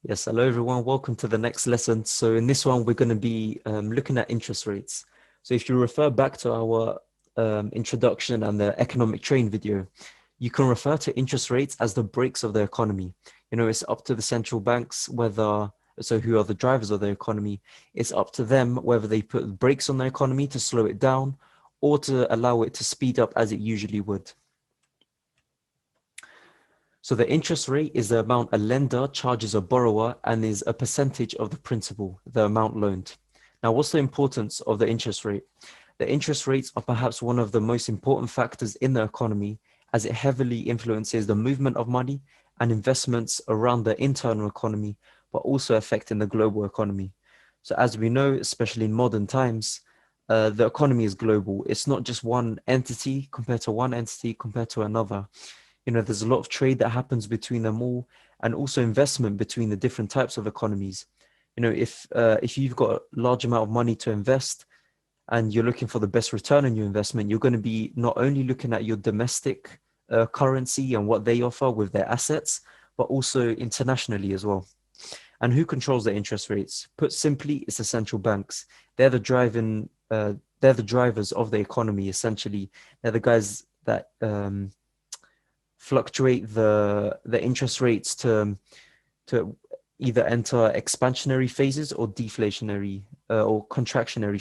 Yes, hello everyone. Welcome to the next lesson. So in this one, we're going to be looking at interest rates. So if you refer back to our introduction and the economic train video, you can refer to interest rates as the brakes of the economy. It's up to the central banks who are the drivers of the economy. It's up to them whether they put brakes on the economy to slow it down or to allow it to speed up as it usually would. So the interest rate is the amount a lender charges a borrower and is a percentage of the principal, the amount loaned. Now, what's the importance of the interest rate? The interest rates are perhaps one of the most important factors in the economy as it heavily influences the movement of money and investments around the internal economy, but also affecting the global economy. So as we know, especially in modern times, the economy is global. It's not just one entity compared to another. There's a lot of trade that happens between them all, and also investment between the different types of economies. If you've got a large amount of money to invest and you're looking for the best return on your investment, you're going to be not only looking at your domestic currency and what they offer with their assets, but also internationally as well. And who controls the interest rates? Put simply, it's the central banks. They're the they're the drivers of the economy. Essentially, they're the guys that fluctuate the interest rates to either enter expansionary phases or deflationary or contractionary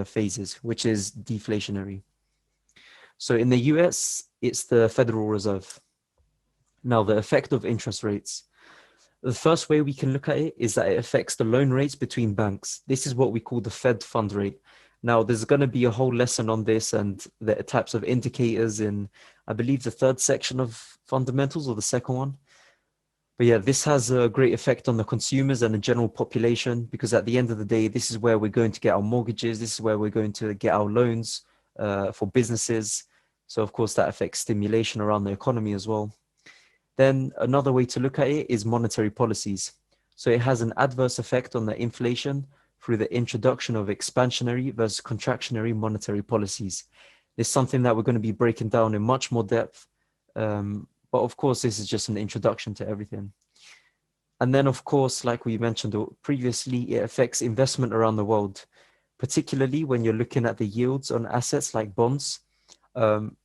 phases, which is deflationary. So in the US, it's the Federal Reserve. Now, the effect of interest rates. The first way we can look at it is that it affects the loan rates between banks. This is what we call the Fed fund rate. Now, there's going to be a whole lesson on this and the types of indicators in, I believe, the third section of fundamentals or the second one. But yeah, this has a great effect on the consumers and the general population because at the end of the day, this is where we're going to get our mortgages. This is where we're going to get our loans for businesses. So, of course, that affects stimulation around the economy as well. Then another way to look at it is monetary policies. So it has an adverse effect on the inflation through the introduction of expansionary versus contractionary monetary policies. It's something that we're going to be breaking down in much more depth. But of course, this is just an introduction to everything. And then, of course, like we mentioned previously, it affects investment around the world, particularly when you're looking at the yields on assets like bonds.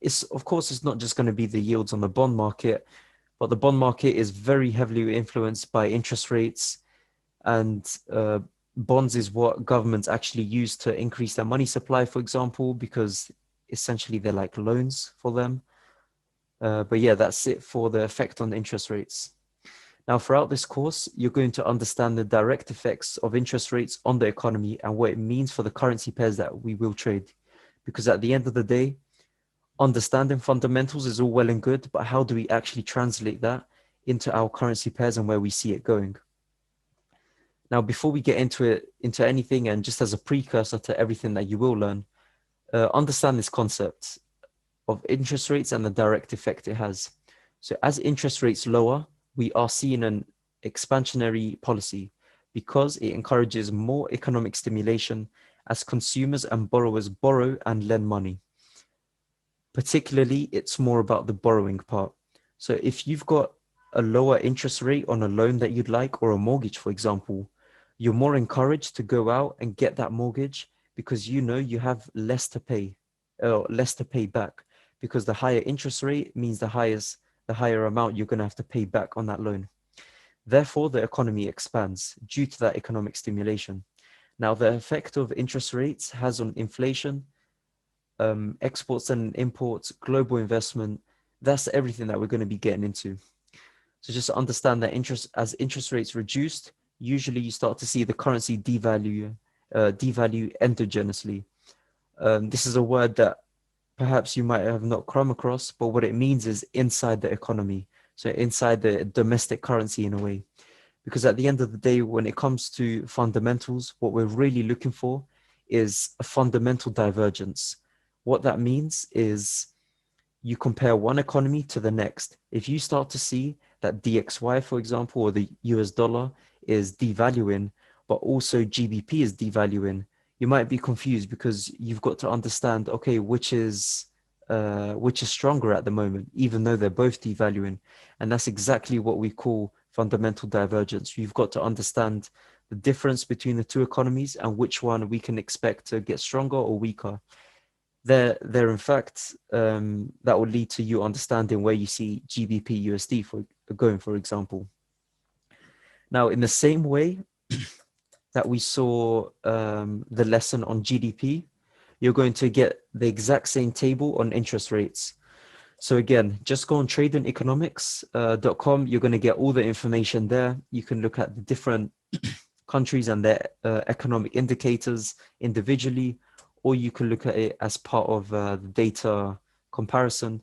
It's not just going to be the yields on the bond market, but the bond market is very heavily influenced by interest rates, and bonds is what governments actually use to increase their money supply, for example, because essentially they're like loans for them. But yeah, that's it for the effect on interest rates. Now, throughout this course, you're going to understand the direct effects of interest rates on the economy and what it means for the currency pairs that we will trade. Because at the end of the day, understanding fundamentals is all well and good, but how do we actually translate that into our currency pairs and where we see it going? Now, before we get into anything, and just as a precursor to everything that you will learn, understand this concept of interest rates and the direct effect it has. So as interest rates lower, we are seeing an expansionary policy because it encourages more economic stimulation as consumers and borrowers borrow and lend money. Particularly, it's more about the borrowing part. So if you've got a lower interest rate on a loan that you'd like, or a mortgage, for example, you're more encouraged to go out and get that mortgage because you know you have less to pay back, because the higher interest rate means the higher amount you're going to have to pay back on that loan. Therefore, the economy expands due to that economic stimulation. Now, the effect of interest rates has on inflation, exports and imports, global investment. That's everything that we're going to be getting into. So just understand that as interest rates reduced, usually you start to see the currency devalue endogenously. This is a word that perhaps you might have not come across, but what it means is inside the economy. So inside the domestic currency in a way. Because at the end of the day, when it comes to fundamentals, what we're really looking for is a fundamental divergence. What that means is you compare one economy to the next. If you start to see that DXY, for example, or the US dollar is devaluing, but also GBP is devaluing, you might be confused because you've got to understand, okay, which is which is stronger at the moment, even though they're both devaluing. And that's exactly what we call fundamental divergence. You've got to understand the difference between the two economies and which one we can expect to get stronger or weaker. There, in fact, that will lead to you understanding where you see GBP USD going, for example. Now, in the same way that we saw the lesson on GDP, you're going to get the exact same table on interest rates. So again, just go on tradingeconomics.com. You're going to get all the information there. You can look at the different countries and their economic indicators individually, or you can look at it as part of the data comparison.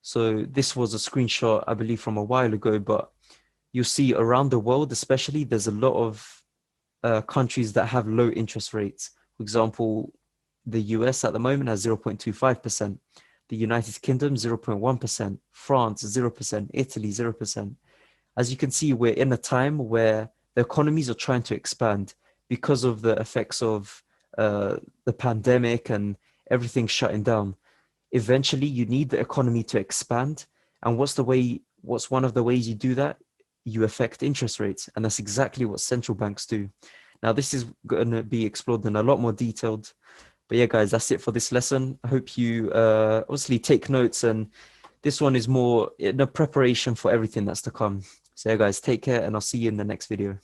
So this was a screenshot, I believe, from a while ago, but you'll see around the world, especially, there's a lot of countries that have low interest rates. For example, the US at the moment has 0.25%, the United Kingdom 0.1%, France 0%, Italy 0%. As you can see, we're in a time where the economies are trying to expand because of the effects of the pandemic and everything shutting down. Eventually, you need the economy to expand. And what's one of the ways you do that? You affect interest rates. And that's exactly what central banks do. Now, this is going to be explored in a lot more detailed. But yeah, guys, that's it for this lesson. I hope you obviously take notes, and this one is more in a preparation for everything that's to come. So yeah, guys, take care, and I'll see you in the next video.